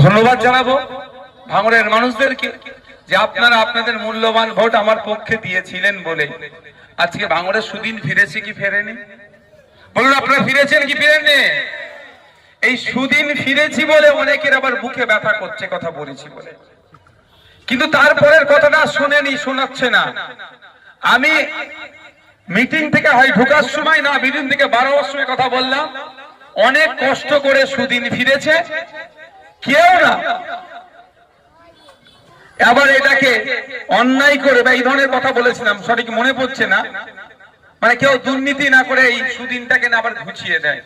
ধন্যবাদ জানাবো ভাঙড়ের মানুষদেরকে যে আপনারা আপনাদের মূল্যবান ভোট আমার পক্ষে দিয়েছিলেন বলে আজকে ভাঙড়ের সুদিন ফিরেছে কি ফেরেনি? বলুন, আপনারা ফিরেছেন কি ফিরেননি? এই সুদিন ফিরেছি বলে অনেকের আবার বুকে ব্যথা করছে কথা বলেছি বলে, কিন্তু তারপরের কথাটা শুনেনি, শোনাচ্ছে না। আমি মিটিং থেকে হয় ঢোকার সময় না, মিটিং থেকে বারোবার সময় কথা বললাম, অনেক কষ্ট করে সুদিন ফিরেছে কেউ না আবার এটাকে অন্যায় করে বা এই ধরনের কথা বলেছিলাম, সঠিক মনে পড়ছে না, মানে কেউ দুর্নীতি না করে এই সুদিনটাকে না আবার ঘুচিয়ে দেয়,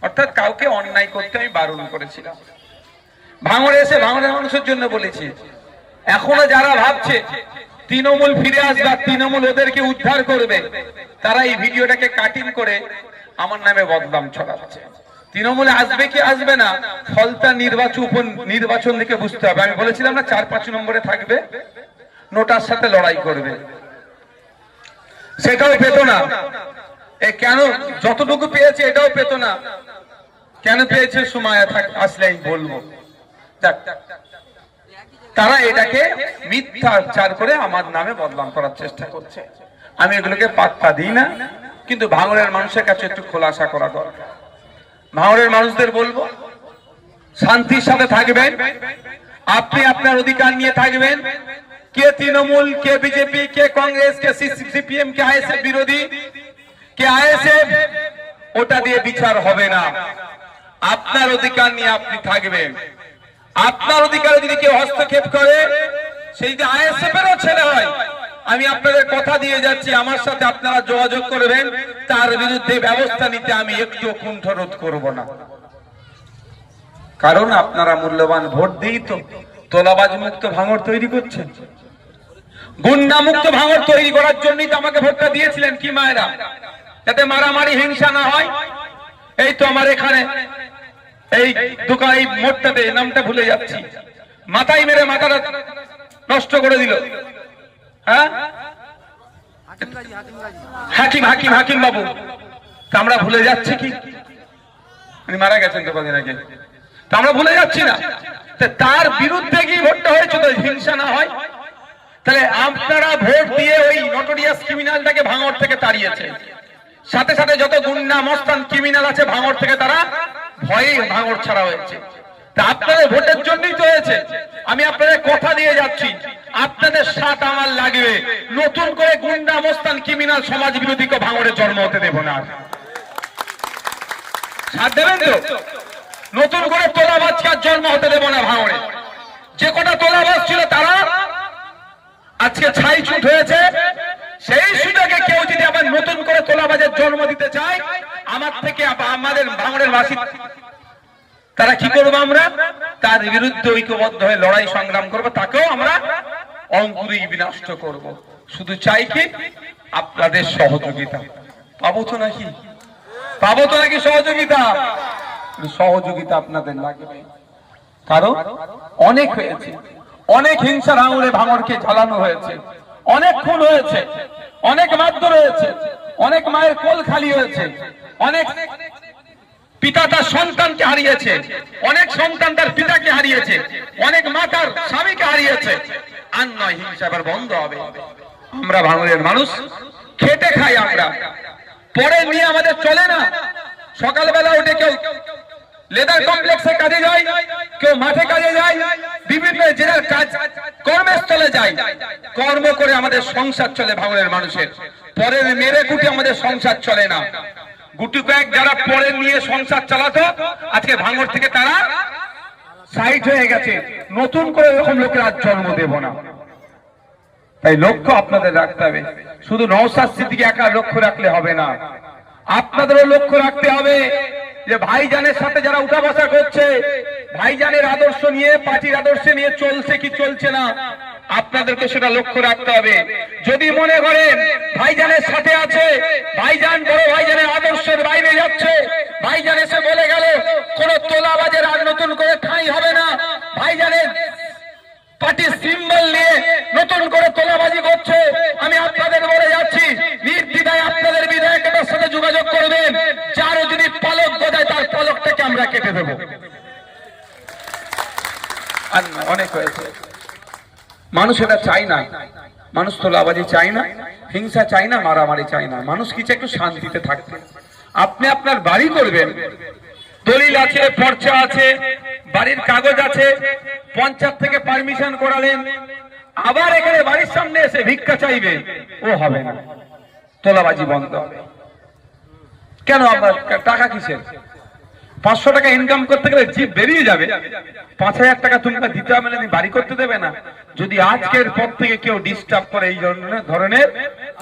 অর্থাৎ কাউকে অন্যায় করতে আমি বারণ করেছিলাম। ভাঙড়ে এসে ভাঙড়ের মানুষের জন্য বলেছি, এখনো যারা ভাবছে তৃণমূল ফিরে আসবে, তৃণমূল ওদেরকে উদ্ধার করবে, তারা এই ভিডিওটাকে কাটিং করে আমার নামে বদনাম ছড়াচ্ছে। তৃণমূলে আসবে কি আসবে না, ফলতা নির্বাচন থেকে বুঝতে হবে। আমি বলেছিলাম না 4-5 নম্বরে থাকবে, নোটার সাথে লড়াই করবে, সেটাও পেত না। কেন যতটুকু পেয়েছে এটাও পেত না, কেন পেয়েছে সময় আসলে আমি বলবো। তারা এটাকে মিথ্যাচার করে আমার নামে বদনাম করার চেষ্টা করছে, আমি এগুলোকে পাত্তা দিই না। কিন্তু ভাঙড়ের মানুষের কাছে একটু খোলাসা করা দরকার। ভাঙড়ের মানুষদের বলবো, শান্তির সাথে থাকবেন, আপনি আপনার অধিকার নিয়ে থাকবেন। কে তৃণমূল, কে বিজেপি, কে কংগ্রেস, কে সিপিএম, কে আইএসএফ বিরোধী, কে আইএসএফ, ওটা দিয়ে বিচার হবে না। আপনার অধিকার নিয়ে আপনি থাকবেন। আপনার অধিকারে যদি কেউ হস্তক্ষেপ করে, সেই যে আইএসএফ এরও ছেলে হয়, আমি আপনাদের কথা দিয়ে যাচ্ছি, আমার সাথে আপনারা যোগাযোগ করবেন, তার বিরুদ্ধে ব্যবস্থা নিতে আমি একটু কুণ্ঠরোধ করব না। কারণ আপনারা মূল্যবান ভোট দিয়েই তো তোলাবাজ মুক্ত ভাঙড় তৈরি করছেন, গুন্ডা মুক্ত ভাঙড় তৈরি করার জন্যই তো আমাকে ভোটটা দিয়েছিলেন কি মায়েরা, যাতে মারামারি হিংসা না হয়। এই তো আমার এখানে এই দোকান, এই মোড়টাতে, নামটা ভুলে যাচ্ছি, মাথায় মেরে মাথাটা নষ্ট করে দিল, হ্যাঁ, হাকিম বাবু, আমরা ভুলে যাচ্ছি কি, উনি মারা গেছেন তো কদিন আগে, তা আমরা ভুলে যাচ্ছি না। তার বিরুদ্ধে কি ভোটটা হয়েছে তো হিংসা না হয়? তাহলে আপনারা ভোট দিয়ে ওই নটোরিয়াস ক্রিমিনালটাকে ভাঙড় থেকে তাড়িয়েছে, সাথে সাথে যত গুন্ডা মস্তান ক্রিমিনাল আছে ভাঙড় থেকে তারা ভয়ে ভাঙড় ছাড়া হয়েছে। তা আপনাদের ভোটের জন্যই তো হয়েছে। আমি আপনাদের কথা দিয়ে যাচ্ছি, আপনাদের সাথ আমার লাগবে, নতুন করে গুন্ডা মস্তান ক্রিমিনাল সমাজ বিরোধীকে ভাঙড়ে জন্ম হতে দেব না। সাথ দেবেন তো? নতুন করে তোলাবাজকে জন্ম হতে দেব না ভাঙড়ে। যে কটা তোলাবাজ ছিল তারা আজকে ছাই ছুট হয়েছে, সেই সুযোগে কেউ যদি আবার নতুন করে তোলাবাজের জন্ম দিতে চায়, আমার থেকে আমাদের ভাঙড়ের বাসী তারা কি করবো, আমরা তার বিরুদ্ধে ঐক্যবদ্ধ হয়ে লড়াই সংগ্রাম করবো, তাকেও আমরা অঙ্কুরেই বিনষ্ট করব। শুধু চাই কি আপনাদের সহযোগিতা। পাবো তো নাকি সহযোগিতা? সহযোগিতা আপনাদের লাগবে, কারণ অনেক হয়েছে, অনেক হিংসা ভাঙড়কে জ্বালানো হয়েছে, অনেক খুন হয়েছে, অনেক মারধর হয়েছে, অনেক মায়ের কোল খালি হয়েছে, অনেক পিতা তার সন্তানকে হারিয়েছে, অনেক সন্তান তার পিতাকে হারিয়েছে, অনেক মা তার স্বামীকে হারিয়েছে। আর নয়, হিংসা এবার বন্ধ হবে। আমরা ভাঙড়ের মানুষ খেটে খাই, আমরা পরে নিয়ে আমাদের চলে না। সকালবেলা উঠে কেউ লেদার কমপ্লেক্সে কাজে যায়, কেউ মাঠে কাজে যায়, বিভিন্ন জেলার কাজ কর্মস্থলে যায়, কর্ম করে আমাদের সংসার চলে ভাঙড়ের মানুষের। পরে মেরে কুটে আমাদের সংসার চলে না। গুটি কয়েক যারা পরে নিয়ে সংসার চালাতো, আজকে ভাঙড় থেকে তারা সাইড হয়ে গেছে। নতুন করে এরকম লোকের আজ জন্ম দেব না। তাই লক্ষ্য আপনাদের রাখতে হবে। শুধু নওশাদ সিদ্দিকী একা লক্ষ্য রাখলে হবে না, আপনাদেরও লক্ষ্য রাখতে হবে যে ভাইজানের সাথে যারা উঠা বসা করছে, ভাইজানের আদর্শ নিয়ে, পার্টির আদর্শ নিয়ে চলছে কি চলছে না, আপনাদেরকে সেটা লক্ষ্য রাখতে হবে। যদি মনে করেন ভাইজানের সাথে আছে, ভাইজান বড় ভাইজানের আদর্শের বাইরে যাচ্ছে, ভাইজান এসে বলে গেল কোন তোলাবাজের আর নতুন করে ঠাঁই হবে না, ভাইজানের পার্টির সিম্বল নিয়ে নতুন করে তোলাবাজি করছে, আমি আপনাদের বলে যাচ্ছি, নির্দ্বিধায় আপনাদের বিধায়কের সাথে যোগাযোগ করবেন। যারও যদি পালক গজায় তার পালকটাকে আমরা কেটে দেব। আর না, অনেক হয়েছে। মানুষ এটা চাই না, মানুষ তোলাবাজি চাই না, হিংসা চাই না, মারামারি চাই না, মানুষ কিছু একটু শান্তিতে থাকবে। আপনি আপনার বাড়ি করবেন, দলিল আছে, পর্চা আছে, বাড়ির কাগজ আছে, পঞ্চায়েত থেকে পারমিশন করালেন, আবার এখানে বাড়ির সামনে এসে ভিক্ষা চাইবে, ও হবে না। তোলাবাজি বন্ধ হবে। কেন আপনার টাকা কিসের? 500 টাকা ইনকাম করতে গেলে জিপ বেরিয়ে যাবে, 5000 টাকা তোমাকে দিতে হবে না, বাড়ি করতে দেবে না। যদি আজকের পর থেকে কেউ ডিস্টার্ব করে এই ধরনের,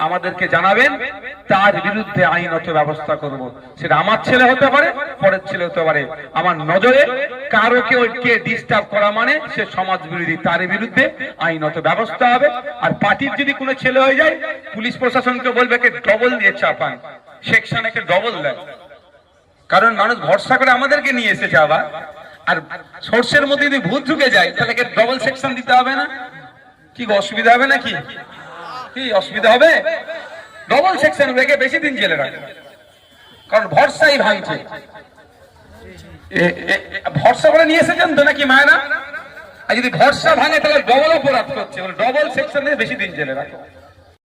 আমাদেরকে জানাবেন, তার বিরুদ্ধে আইনত ব্যবস্থা করব। সেটা আমার ছেলে হতে পারে, পরের ছেলে হতে পারে। আমার নজরে কারো কে ডিস্টার্ব করা মানে সে সমাজ বিরোধী, তার বিরুদ্ধে আইনত ব্যবস্থা হবে। আর পার্টির যদি কোনো ছেলে হয়ে যায়, পুলিশ প্রশাসনকে বলবে কে ডবল দিয়ে চাপান, সেকশন একে ডবল দেয়। কারণ মানুষ ভরসা করে আমাদেরকে নিয়ে এসেছে আবার, আর সর্ষের মধ্যে যদি ভূত ঢুকে যায় তাহলে ডবল সেকশন দিতে হবে না? কি অসুবিধা হবে নাকি? কি অসুবিধা হবে? ডবল সেকশন রেখে বেশি দিন জেলে রাখে, কারণ ভরসাই ভাঙছে। ভরসা করে নিয়ে এসেছেন তো নাকি মায়েরা? আর যদি ভরসা ভাঙে তাহলে ডবল অপরাধ করছে, ডবল সেকশন দিয়ে বেশি দিন জেলে রাখে।